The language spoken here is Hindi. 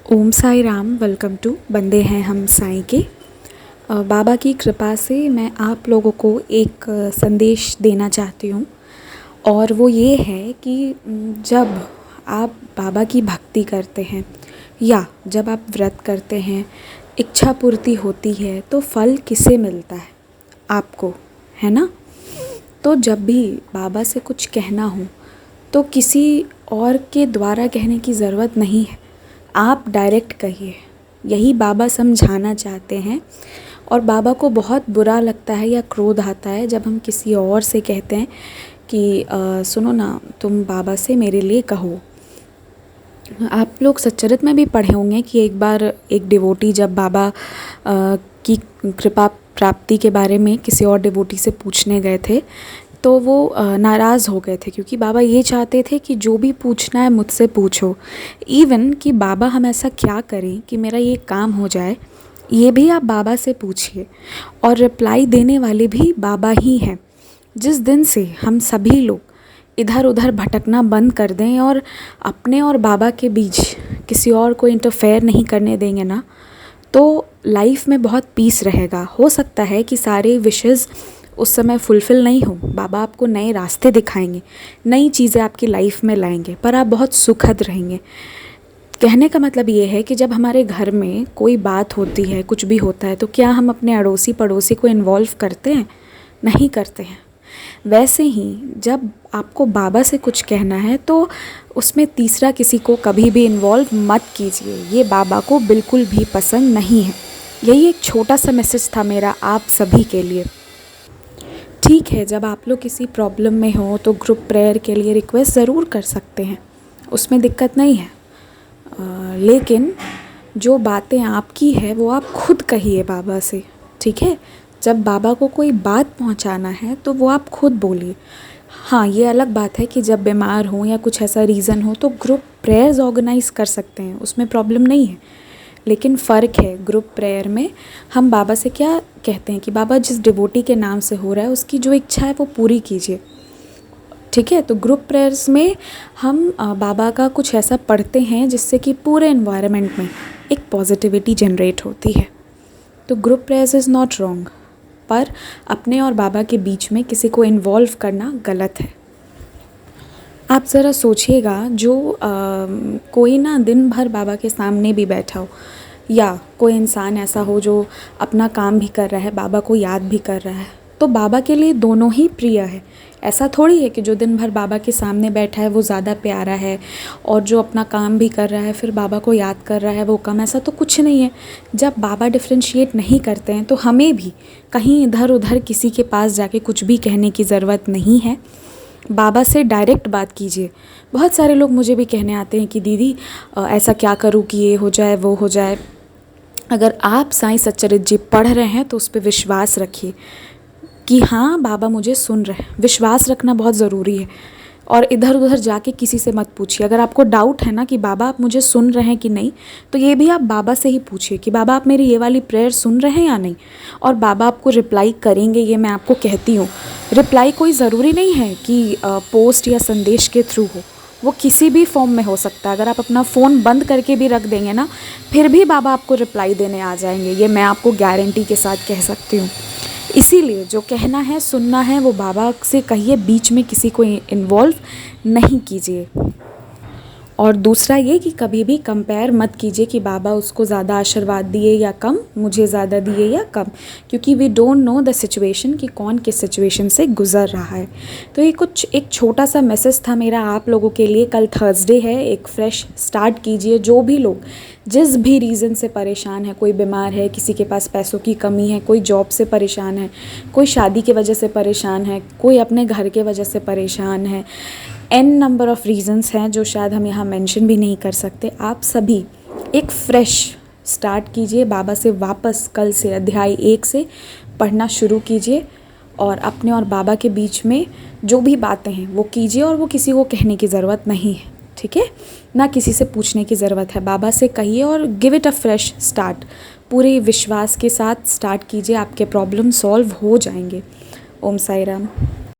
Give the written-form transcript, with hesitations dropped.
Om Sai Ram. Welcome to बंदे हैं हम साईं के। बाबा की कृपा से मैं आप लोगों को एक संदेश देना चाहती हूँ और वो ये है कि जब आप बाबा की भक्ति करते हैं या जब आप व्रत करते हैं, इच्छा पूर्ति होती है तो फल किसे मिलता है? आपको, है ना? तो जब भी बाबा से कुछ कहना हो तो किसी और के द्वारा कहने की ज़रूरत नहीं है, आप डायरेक्ट कहिए। यही बाबा समझाना चाहते हैं। और बाबा को बहुत बुरा लगता है या क्रोध आता है जब हम किसी और से कहते हैं कि सुनो ना, तुम बाबा से मेरे लिए कहो। आप लोग सच्चरित में भी पढ़े होंगे कि एक बार एक डिवोटी जब बाबा की कृपा प्राप्ति के बारे में किसी और डिवोटी से पूछने गए थे तो वो नाराज़ हो गए थे, क्योंकि बाबा ये चाहते थे कि जो भी पूछना है मुझसे पूछो। इवन कि बाबा हम ऐसा क्या करें कि मेरा ये काम हो जाए, ये भी आप बाबा से पूछिए। और रिप्लाई देने वाले भी बाबा ही हैं। जिस दिन से हम सभी लोग इधर उधर भटकना बंद कर दें और अपने और बाबा के बीच किसी और को इंटरफेयर नहीं करने देंगे ना, तो लाइफ में बहुत पीस रहेगा। हो सकता है कि सारे विशेज़ उस समय फुलफ़िल नहीं हो, बाबा आपको नए रास्ते दिखाएंगे, नई चीज़ें आपकी लाइफ में लाएंगे, पर आप बहुत सुखद रहेंगे। कहने का मतलब ये है कि जब हमारे घर में कोई बात होती है, कुछ भी होता है, तो क्या हम अपने अड़ोसी पड़ोसी को इन्वॉल्व करते हैं? नहीं करते हैं। वैसे ही जब आपको बाबा से कुछ कहना है तो उसमें तीसरा किसी को कभी भी इन्वॉल्व मत कीजिए। ये बाबा को बिल्कुल भी पसंद नहीं है। यही एक छोटा सा मैसेज था मेरा आप सभी के लिए। ठीक है, जब आप लोग किसी प्रॉब्लम में हो तो ग्रुप प्रेयर के लिए रिक्वेस्ट ज़रूर कर सकते हैं, उसमें दिक्कत नहीं है। लेकिन जो बातें आपकी है वो आप खुद कहिए बाबा से, ठीक है? जब बाबा को कोई बात पहुंचाना है तो वो आप खुद बोलिए। हाँ, ये अलग बात है कि जब बीमार हो या कुछ ऐसा रीज़न हो तो ग्रुप प्रेयर्स ऑर्गेनाइज़ कर सकते हैं, उसमें प्रॉब्लम नहीं है। लेकिन फ़र्क है, ग्रुप प्रेयर में हम बाबा से क्या कहते हैं कि बाबा जिस डिवोटी के नाम से हो रहा है उसकी जो इच्छा है वो पूरी कीजिए, ठीक है? तो ग्रुप प्रेयर्स में हम बाबा का कुछ ऐसा पढ़ते हैं जिससे कि पूरे एनवायरनमेंट में एक पॉजिटिविटी जनरेट होती है। तो group prayers is not wrong, पर अपने और बाबा के बीच में किसी को इन्वॉल्व करना गलत है। आप ज़रा सोचिएगा, जो कोई ना दिन भर बाबा के सामने भी बैठा हो या कोई इंसान ऐसा हो जो अपना काम भी कर रहा है, बाबा को याद भी कर रहा है, तो बाबा के लिए दोनों ही प्रिय है। ऐसा थोड़ी है कि जो दिन भर बाबा के सामने बैठा है वो ज़्यादा प्यारा है और जो अपना काम भी कर रहा है फिर बाबा को याद कर रहा है वो कम। ऐसा तो कुछ नहीं है। जब बाबा डिफ्रेंशिएट नहीं करते हैं तो हमें भी कहीं इधर उधर किसी के पास जाके कुछ भी कहने की ज़रूरत नहीं है। बाबा से डायरेक्ट बात कीजिए। बहुत सारे लोग मुझे भी कहने आते हैं कि दीदी ऐसा क्या करूँ कि ये हो जाए वो हो जाए। अगर आप साईं सच्चरित जी पढ़ रहे हैं तो उस पर विश्वास रखिए कि हाँ, बाबा मुझे सुन रहे हैं। विश्वास रखना बहुत ज़रूरी है। और इधर उधर जाके किसी से मत पूछिए। अगर आपको डाउट है ना कि बाबा आप मुझे सुन रहे हैं कि नहीं, तो ये भी आप बाबा से ही पूछिए कि बाबा आप मेरी ये वाली प्रेयर सुन रहे हैं या नहीं। और बाबा आपको रिप्लाई करेंगे, ये मैं आपको कहती हूँ। रिप्लाई कोई ज़रूरी नहीं है कि पोस्ट या संदेश के थ्रू हो, वो किसी भी फॉर्म में हो सकता है। अगर आप अपना फ़ोन बंद करके भी रख देंगे ना, फिर भी बाबा आपको रिप्लाई देने आ जाएंगे। ये मैं आपको गारंटी के साथ कह सकती हूँ। इसीलिए जो कहना है, सुनना है, वो बाबा से कहिए, बीच में किसी को इन्वॉल्व नहीं कीजिए। और दूसरा ये कि कभी भी कंपेयर मत कीजिए कि बाबा उसको ज़्यादा आशीर्वाद दिए या कम, मुझे ज़्यादा दिए या कम, क्योंकि we don't know the situation कि कौन किस सिचुएशन से गुज़र रहा है। तो ये कुछ एक छोटा सा मैसेज था मेरा आप लोगों के लिए। कल थर्सडे है, एक फ्रेश स्टार्ट कीजिए। जो भी लोग जिस भी रीज़न से परेशान है, कोई बीमार है, किसी के पास पैसों की कमी है, कोई जॉब से परेशान है, कोई शादी की वजह से परेशान है, कोई अपने घर के वजह से परेशान है, n नंबर ऑफ़ रीज़न्स हैं जो शायद हम यहाँ मेंशन भी नहीं कर सकते। आप सभी एक फ्रेश स्टार्ट कीजिए। बाबा से वापस कल से अध्याय 1 से पढ़ना शुरू कीजिए और अपने और बाबा के बीच में जो भी बातें हैं वो कीजिए। और वो किसी को कहने की ज़रूरत नहीं है, ठीक है? ना किसी से पूछने की ज़रूरत है। बाबा से कहिए और give it a fresh start. पूरे विश्वास के साथ स्टार्ट कीजिए, आपके प्रॉब्लम सॉल्व हो जाएंगे। ओम साई राम।